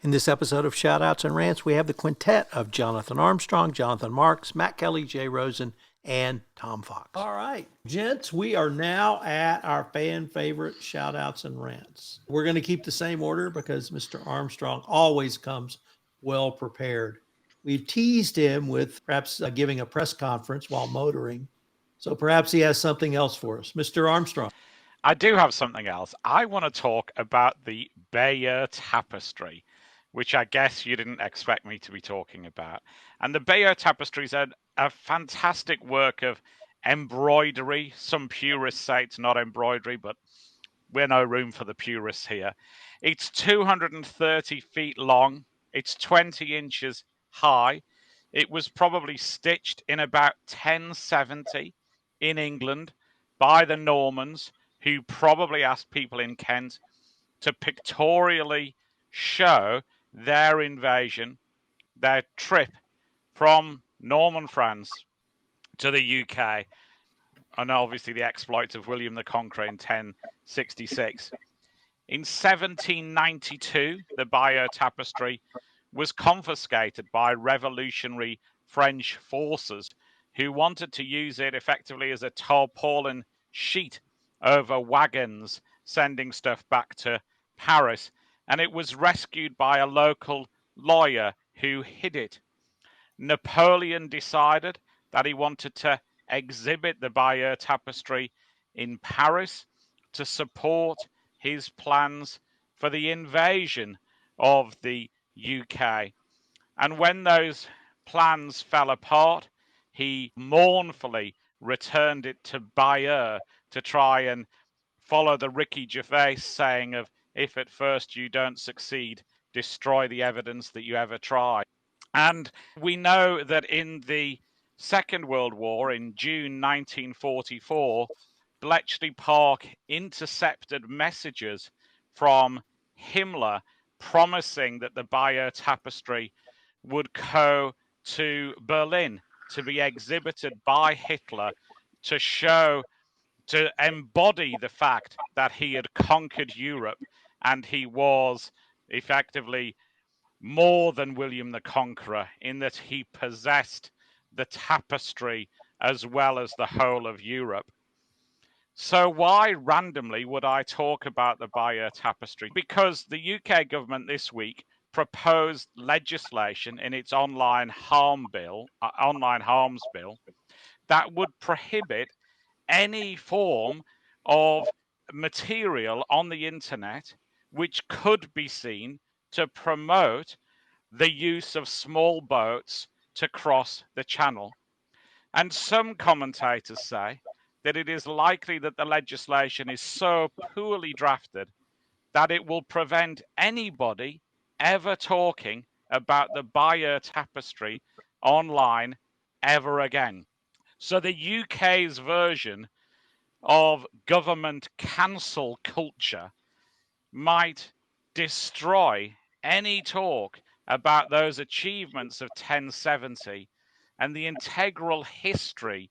In this episode of Shout Outs and Rants, we have the quintet of Jonathan Armstrong, Jonathan Marks, Matt Kelly, Jay Rosen, and Tom Fox. All right, gents, we are now at our fan favorite Shout Outs and Rants. We're going to keep the same order because Mr. Armstrong always comes well prepared. We've teased him with perhaps giving a press conference while motoring, so perhaps he has something else for us. Mr. Armstrong. I do have something else. I want to talk about the Bayeux Tapestry, which I guess you didn't expect me to be talking about. And the Bayeux Tapestry is a fantastic work of embroidery. Some purists say it's not embroidery, but we're no room for the purists here. It's 230 feet long. It's 20 inches high. It was probably stitched in about 1070 in England by the Normans, who probably asked people in Kent to pictorially show their invasion, their trip from Norman France to the UK, and obviously the exploits of William the Conqueror in 1066. In 1792, the Bayeux Tapestry was confiscated by revolutionary French forces who wanted to use it effectively as a tarpaulin sheet over wagons sending stuff back to Paris, and it was rescued by a local lawyer who hid it. Napoleon decided that he wanted to exhibit the Bayeux Tapestry in Paris to support his plans for the invasion of the UK. And when those plans fell apart, he mournfully returned it to Bayeux to try and follow the Ricky Gervais saying of, if at first you don't succeed, destroy the evidence that you ever tried. And we know that in the Second World War, in June 1944, Bletchley Park intercepted messages from Himmler promising that the Bayeux Tapestry would go to Berlin to be exhibited by Hitler to show, to embody the fact that he had conquered Europe and he was effectively more than William the Conqueror in that he possessed the tapestry as well as the whole of Europe. So why randomly would I talk about the Bayeux Tapestry? Because the UK government this week proposed legislation in its online harms bill that would prohibit any form of material on the internet which could be seen to promote the use of small boats to cross the channel. And some commentators say that it is likely that the legislation is so poorly drafted that it will prevent anybody ever talking about the Bayeux Tapestry online ever again. So the UK's version of government cancel culture might destroy any talk about those achievements of 1070 and the integral history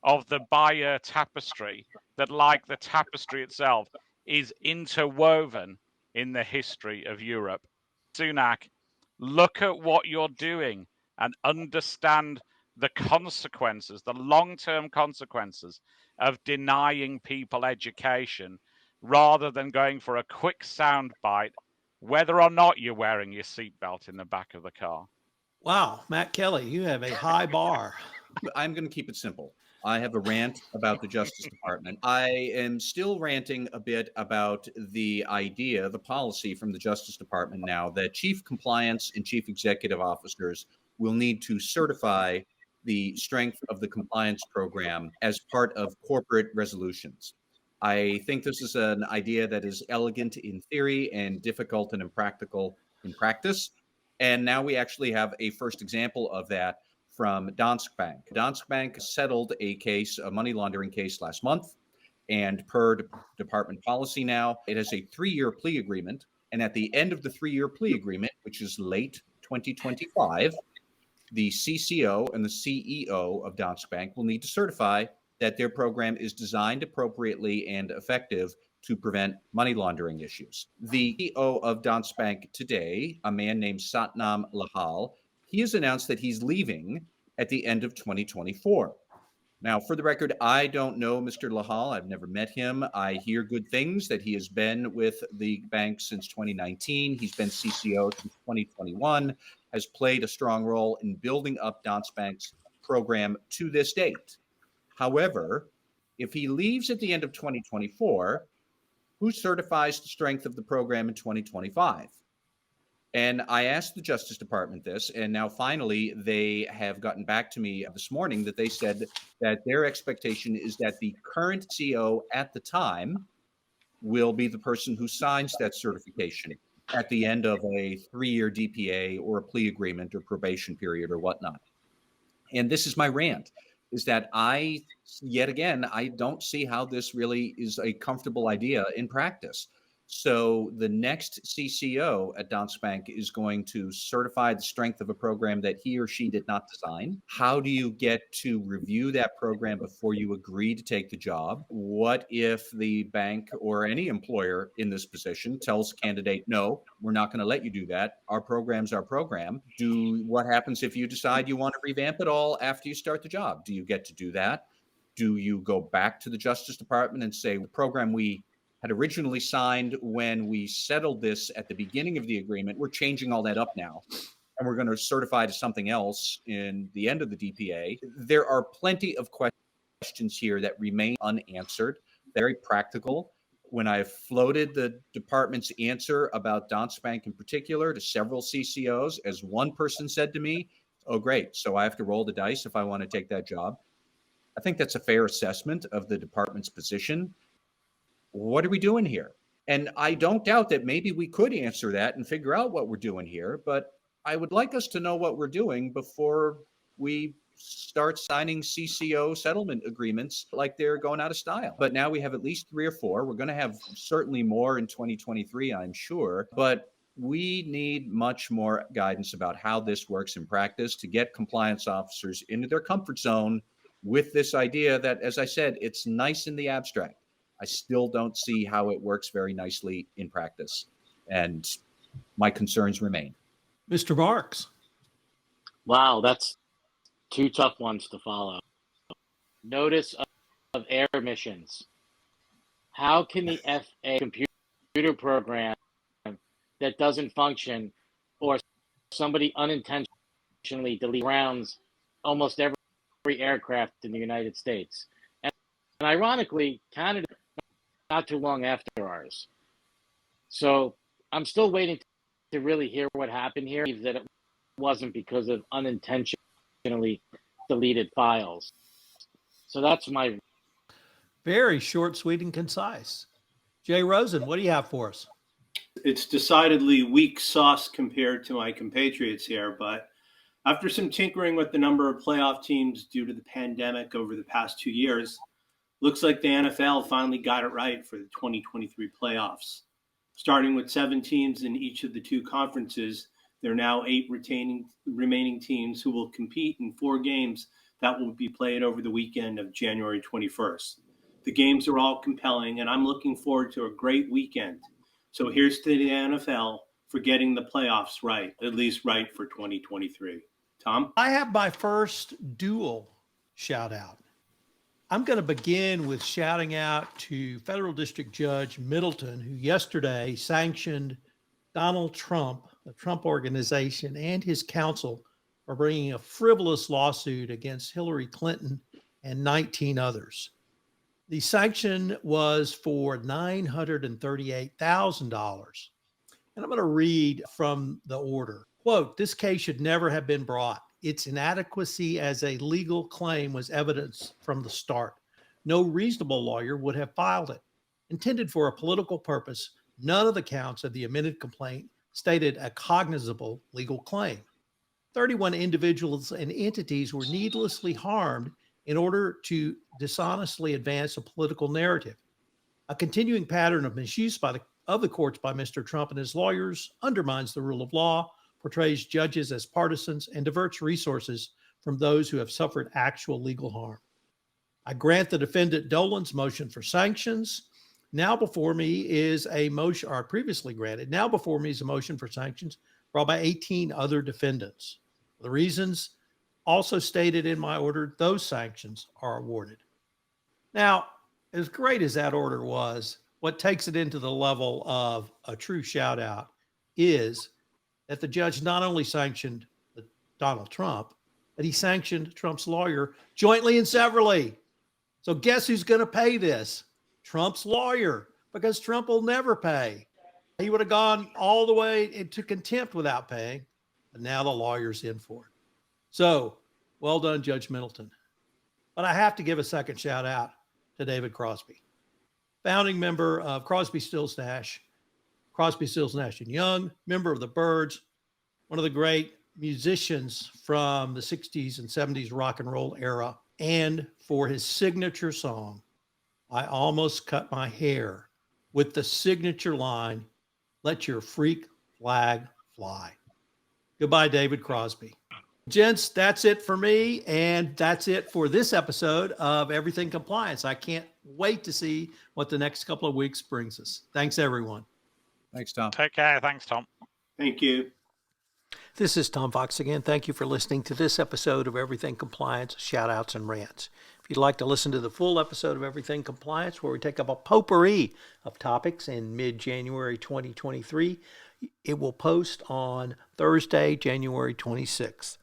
of the Bayeux Tapestry that, like the tapestry itself, is interwoven in the history of Europe. Sunak, look at what you're doing and understand the consequences, the long-term consequences of denying people education rather than going for a quick sound bite, whether or not you're wearing your seatbelt in the back of the car. Wow, Matt Kelly, you have a high bar. I'm going to keep it simple. I have a rant about the Justice Department. I am still ranting a bit about the idea, the policy from the Justice Department now that chief compliance and chief executive officers will need to certify the strength of the compliance program as part of corporate resolutions. I think this is an idea that is elegant in theory and difficult and impractical in practice. And now we actually have a first example of that from Danske Bank. Danske Bank settled a case, a money laundering case last month. And per department policy now, it has a 3-year plea agreement. And at the end of the 3-year plea agreement, which is late 2025, the CCO and the CEO of Danske Bank will need to certify that their program is designed appropriately and effective to prevent money laundering issues. The CEO of Danske Bank today, a man named Satnam Lahal, he has announced that he's leaving at the end of 2024. Now, for the record, I don't know Mr. Lahal. I've never met him. I hear good things that he has been with the bank since 2019. He's been CCO since 2021, has played a strong role in building up Danske Bank's program to this date. However, if he leaves at the end of 2024, who certifies the strength of the program in 2025? And I asked the Justice Department this, and now finally they have gotten back to me this morning that they said that their expectation is that the current CEO at the time will be the person who signs that certification at the end of a 3-year DPA or a plea agreement or probation period or whatnot. And this is my rant, is that yet again, I don't see how this really is a comfortable idea in practice. So the next CCO at Danske Bank is going to certify the strength of a program that he or she did not design. How do you get to review that program before you agree to take the job? What if the bank or any employer in this position tells the candidate, no, we're not going to let you do that. Our program's our program. What happens if you decide you want to revamp it all after you start the job? Do you get to do that? Do you go back to the Justice Department and say, the program we had originally signed when we settled this at the beginning of the agreement, we're changing all that up now, and we're going to certify to something else in the end of the DPA? There are plenty of questions here that remain unanswered, very practical. When I floated the department's answer about Danske Bank in particular to several CCOs, as one person said to me, oh, great, so I have to roll the dice if I want to take that job. I think that's a fair assessment of the department's position. What are we doing here? And I don't doubt that maybe we could answer that and figure out what we're doing here, but I would like us to know what we're doing before we start signing CCO settlement agreements like they're going out of style. But now we have at least 3 or 4. We're going to have certainly more in 2023, I'm sure, but we need much more guidance about how this works in practice to get compliance officers into their comfort zone with this idea that, as I said, it's nice in the abstract. I still don't see how it works very nicely in practice, and my concerns remain. Mr. Marks. Wow, that's 2 tough ones to follow. Notice of air missions. How can the FA computer program that doesn't function, or somebody unintentionally delete rounds almost every aircraft in the United States? And ironically, Canada not too long after ours. So I'm still waiting to really hear what happened here, that it wasn't because of unintentionally deleted files. So that's my... Very short, sweet, and concise. Jay Rosen, what do you have for us? It's decidedly weak sauce compared to my compatriots here, but after some tinkering with the number of playoff teams due to the pandemic over the past 2 years, looks like the NFL finally got it right for the 2023 playoffs. Starting with 7 teams in each of the 2 conferences, there are now 8 remaining teams who will compete in 4 games that will be played over the weekend of January 21st. The games are all compelling, and I'm looking forward to a great weekend. So here's to the NFL for getting the playoffs right, at least right for 2023. Tom? I have my first dual shout out. I'm going to begin with shouting out to Federal District Judge Middleton, who yesterday sanctioned Donald Trump, the Trump Organization, and his counsel for bringing a frivolous lawsuit against Hillary Clinton and 19 others. The sanction was for $938,000. And I'm going to read from the order. Quote, "This case should never have been brought. Its inadequacy as a legal claim was evidence from the start. No reasonable lawyer would have filed it. Intended for a political purpose, none of the counts of the amended complaint stated a cognizable legal claim. 31 individuals and entities were needlessly harmed in order to dishonestly advance a political narrative. A continuing pattern of misuse of the courts by Mr. Trump and his lawyers undermines the rule of law, portrays judges as partisans, and diverts resources from those who have suffered actual legal harm. I grant the defendant Dolan's motion for sanctions. Now before me is a motion, or previously granted, now before me is a motion for sanctions brought by 18 other defendants. The reasons also stated in my order, those sanctions are awarded. Now, as great as that order was, what takes it into the level of a true shout out is that the judge not only sanctioned Donald Trump, but he sanctioned Trump's lawyer jointly and severally. So guess who's going to pay this? Trump's lawyer, because Trump will never pay. He would have gone all the way into contempt without paying, but now the lawyer's in for it. So well done, Judge Middleton. But I have to give a second shout out to David Crosby, founding member of Crosby, Stills, Nash and Young, member of the Byrds, one of the great musicians from the 60s and 70s rock and roll era, and for his signature song, I Almost Cut My Hair, with the signature line, "Let your freak flag fly." Goodbye, David Crosby. Gents, that's it for me, and that's it for this episode of Everything Compliance. I can't wait to see what the next couple of weeks brings us. Thanks, everyone. Thanks, Tom. Take care. Thanks, Tom. Thank you. This is Tom Fox again. Thank you for listening to this episode of Everything Compliance, Shout Outs and Rants. If you'd like to listen to the full episode of Everything Compliance, where we take up a potpourri of topics in mid-January 2023, it will post on Thursday, January 26th.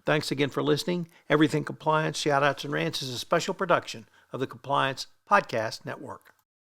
Thanks again for listening. Everything Compliance, Shout Outs and Rants is a special production of the Compliance Podcast Network.